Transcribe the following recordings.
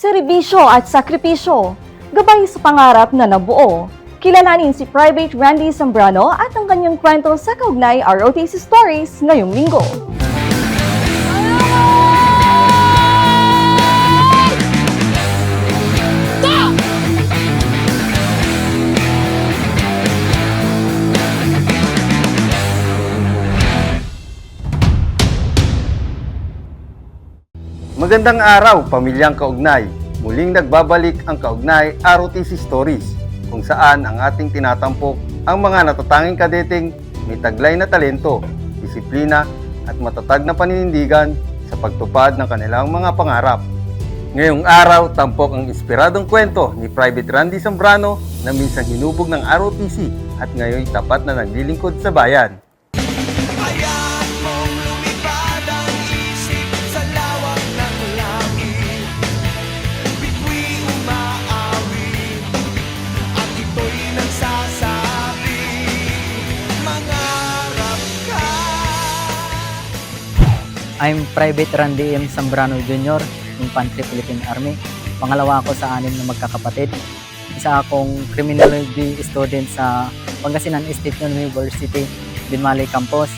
serbisyo at sakripisyo, gabay sa pangarap na nabuo. Kilalanin si Private Randy Zambrano at ang kanyang kwento sa kaugnay ROTC Stories ngayong linggo. Magandang araw, pamilyang kaugnay. Muling nagbabalik ang kaugnay ROTC Stories, kung saan ang ating tinatampok ang mga natatanging kadeteng may taglay na talento, disiplina at matatag na paninindigan sa pagtupad ng kanilang mga pangarap. Ngayong araw, tampok ang inspiradong kwento ni Private Randy Zambrano na minsan hinubog ng ROTC at ngayon tapat na naglilingkod sa bayan. I'm Private Randy M. Zambrano Jr., Infantry Philippine Army. Pangalawa ako sa 6 na magkakapatid. Isa akong criminology student sa Pangasinan State University, Binmalay Campus.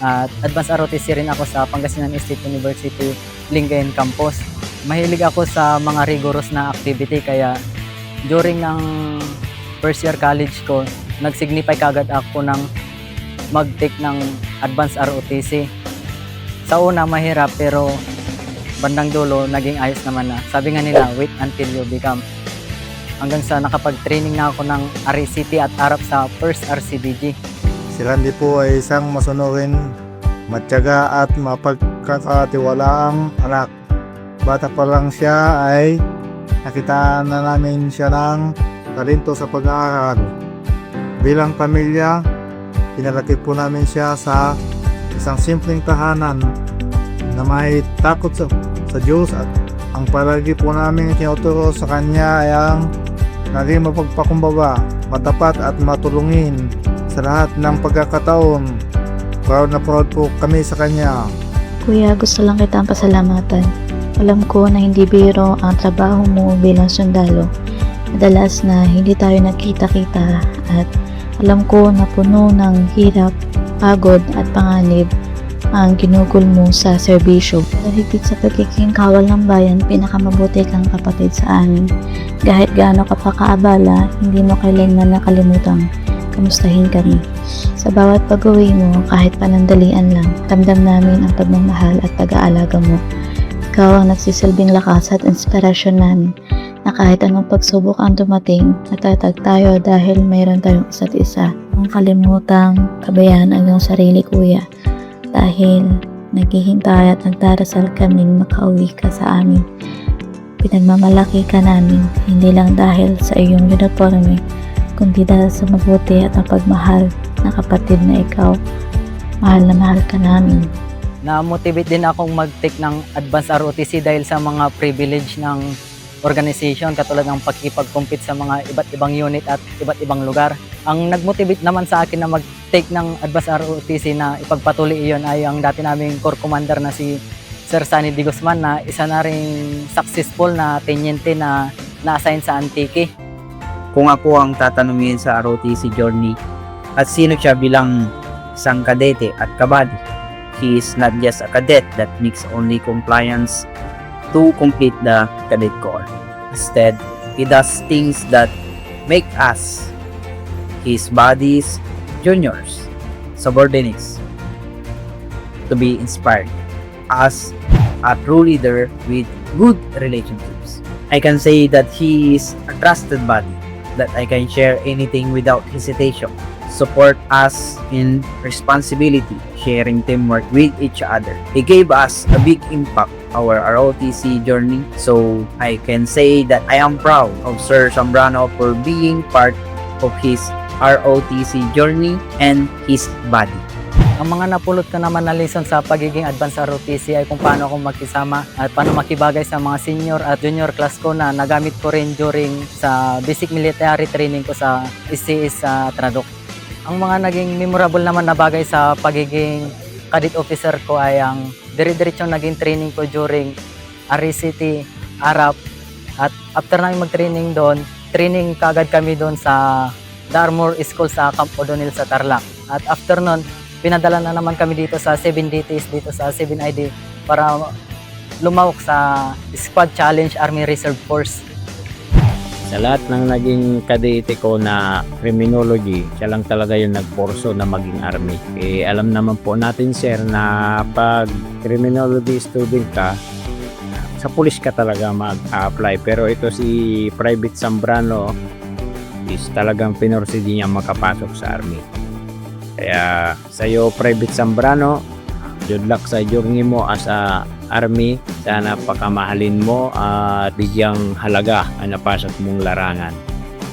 At advanced ROTC rin ako sa Pangasinan State University, Lingayen Campus. Mahilig ako sa mga rigorous na activity, kaya during ng first year college ko, nag-signify kagad ako ng mag-take ng advanced ROTC. Sa una mahirap, pero bandang dulo naging ayos naman na. Sabi nga nila, wait until you become. Hanggang sa nakapag-training na ako ng RCT at Arab sa first RCBG. Si Randy po ay isang masunurin, matyaga at mapagkakatiwalaang anak. Bata pa lang siya ay nakita na namin siya ng talento sa pag-aaral. Bilang pamilya, pinalaki po namin siya sa isang simpleng tahanan na may takot sa Diyos, at ang palagi po namin tinuturo sa kanya ay ang naging mapagpakumbaba, matapat at matulungin sa lahat ng pagkakataon. Proud na proud po kami sa kanya. Kuya, gusto lang kitang pasalamatan. Alam ko na hindi biro ang trabaho mo bilang sundalo. Madalas na hindi tayo nagkita-kita at alam ko na puno ng hirap, pagod at panganib ang ginugol mo sa serbisyo. Higit sa pagiging kawal ng bayan, pinakamabuti kang kapatid sa amin. Kahit gaano ka pa kaabala, hindi mo kailanman nakalimutang kamustahin kami. Sa bawat pag-uwi mo, kahit panandalian lang, ramdam namin ang pagmamahal at pag-aalaga mo. Ikaw ang nagsisilbing lakas at inspirasyon namin, na kahit anong pagsubok ang dumating, natatag tayo dahil mayroon tayong isa't isa. Ang kalimutang kabayaan ang iyong sarili, kuya, dahil naghihintay at nagdarasal kaming makauwi ka sa amin. Pinagmamalaki ka namin, hindi lang dahil sa iyong uniforme, kundi dahil sa mabuti at ang pagmahal na kapatid na ikaw. Mahal na mahal ka namin. Na-motivate din akong mag-take ng advanced ROTC dahil sa mga privilege ng organization, katulad ng pagkipag-compete sa mga iba't ibang unit at iba't ibang lugar. Ang nag-motivate naman sa akin na mag-take ng advanced ROTC na ipagpatuloy iyon ay ang dati naming Corps Commander na si Sir Sunny D. Guzman, na isa na ring successful na tenyente na na-assign sa Antique. Kung ako ang tatanungin sa ROTC journey at sino siya bilang isang kadete at kabady, he is not just a cadet that makes only compliance to complete the cadet corps. Instead, he does things that make us, his buddies, juniors, subordinates, to be inspired as a true leader with good relationships. I can say that he is a trusted buddy that I can share anything without hesitation, support us in responsibility, sharing teamwork with each other. He gave us a big impact our ROTC journey, so I can say that I am proud of Sir Zambrano for being part of his ROTC journey and his body. Ang mga napulot ko naman na lesson sa pagiging advanced ROTC ay kung paano ako makisama at paano makibagay sa mga senior at junior class ko na nagamit ko rin during sa basic military training ko sa SCS sa Tradok. Ang mga naging memorable naman na bagay sa pagiging cadet officer ko ay ang dire-diretsong naging training ko during RCT, Arab, At after namin mag-training doon, training kagad kami doon sa Darmore School sa Camp O'Donnell sa Tarlac. At after nun, pinadala na naman kami dito sa 7DTs, dito sa 7ID para lumawak sa Squad Challenge Army Reserve Force. Sa lahat ng naging kadete ko na criminology, siya lang talaga yung nagporso na maging army. Alam naman po natin, sir, na pag criminology student ka, sa pulis ka talaga mag-apply. Pero ito si Private Zambrano is talagang pinursige niya makapasok sa army. Kaya sa'yo, Private Zambrano, good luck sa journey mo as a army. Sana pakamahalin mo at bigyang halaga ang napasok mong larangan.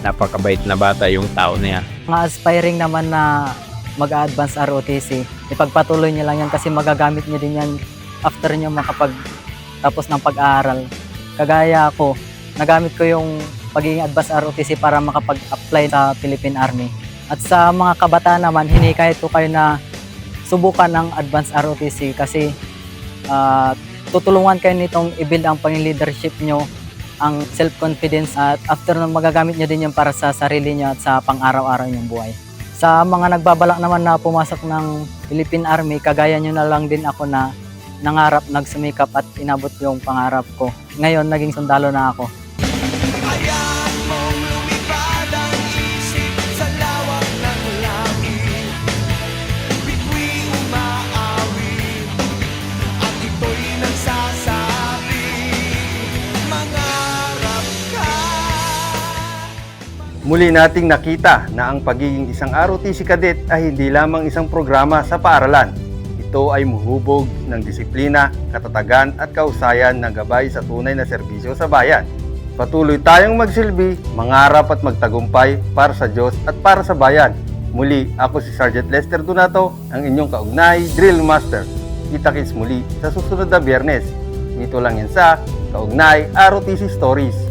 Napakabait na bata yung tao na yan. Mga aspiring naman na mag-advance ROTC, ipagpatuloy niyo lang yan kasi magagamit niyo din yan after niyo makapagtapos ng pag-aaral. Kagaya ako, nagamit ko yung pagiging advance ROTC para makapag-apply sa Philippine Army. At sa mga kabataan naman, hinikayat ko kayo na subukan ng advance ROTC kasi tutulungan kayo nitong i-build ang pang-leadership nyo, ang self-confidence, at after nun magagamit nyo din yan para sa sarili nyo at sa pang-araw-araw nyong buhay. Sa mga nagbabalak naman na pumasok ng Philippine Army, kagaya nyo na lang din ako na nangarap, nagsumikap at inabot yung pangarap ko. Ngayon, naging sundalo na ako. Muli nating nakita na ang pagiging isang ROTC cadet ay hindi lamang isang programa sa paaralan. Ito ay muhubog ng disiplina, katatagan at kausayan na gabay sa tunay na serbisyo sa bayan. Patuloy tayong magsilbi, mangarap at magtagumpay para sa Diyos at para sa bayan. Muli, ako si Sergeant Lester Donato, ang inyong kaugnay Drill Master. Kita-kits muli sa susunod na Biyernes. Dito lang yan sa Kaugnay ROTC Stories.